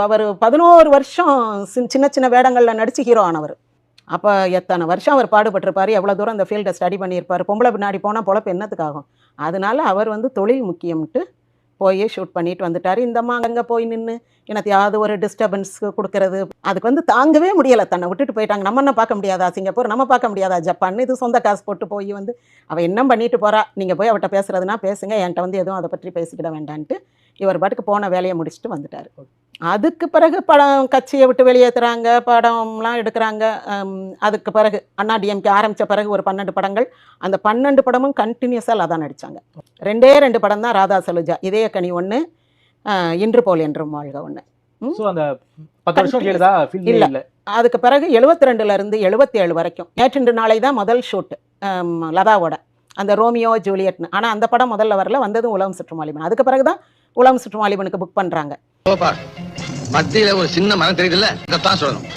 அவர் 11 வருஷம் சின்ன சின்ன வேடங்களில் நடித்து ஹீரோ ஆனவர். அப்போ எத்தனை வருஷம் அவர் பாடுபட்டிருப்பார், எவ்வளோ தூரம் அந்த ஃபீல்டை ஸ்டடி பண்ணியிருப்பார். பொம்பளை பின்னாடி போனால் பொழப்பு என்னத்துக்காகும். அதனால அவர் வந்து தொழில் முக்கியம்ட்டு போய் ஷூட் பண்ணிட்டு வந்துட்டார். இந்த அம்மா அங்கே போய் நின்று எனத்தையாவது ஒரு டிஸ்டர்பன்ஸ் கொடுக்கறது, அதுக்கு வந்து தாங்கவே முடியலை. தன்னை விட்டுட்டு போயிட்டாங்க. நம்ம என்ன பார்க்க முடியாதா சிங்கப்பூர், நம்ம பார்க்க முடியாதா ஜப்பான், இது சொந்த காசு போட்டு போய் வந்து அவள் என்ன பண்ணிட்டு போகிறா, நீங்கள் போய் அவட்ட பேசுகிறதுனா பேசுங்க, என்கிட்ட வந்து எதுவும் அதை பற்றி பேசிக்கிட வேண்டான்ட்டு இவர் பாட்டுக்கு போன வேலையை முடிச்சுட்டு வந்துட்டார். அதுக்கு பிறகு படம் கட்சியை விட்டு வெளியேற்றுறாங்க, படம்லாம் எடுக்கிறாங்க. அதுக்கு பிறகு அண்ணா டிஎம்கே ஆரம்பித்த பிறகு ஒரு 12 படங்கள், அந்த 12 படமும் கண்டினியூஸாக லதான் நடித்தாங்க. 2 படம் தான் ராதா சலுஜா, இதய கனி ஒன்று, இன்று போல் என்றும் வாழ்க ஒன்று. இல்லை, அதுக்கு பிறகு 72லேருந்து 77 வரைக்கும் நேற்று நாளை தான் முதல் ஷூட் லதாவோட, அந்த ரோமியோ ஜூலியட்னு. ஆனால் அந்த படம் முதல்ல வரல, வந்ததும் உலகம் சுற்றும் வாலிபன். அதுக்கு பிறகு தான் உலகம் சுற்றும் வாலிபனுக்கு புக் பண்ணுறாங்க. மத்தியில ஒரு சின்ன மரம் தெரியுதுல்ல, இதைத்தான் சொல்லணும்.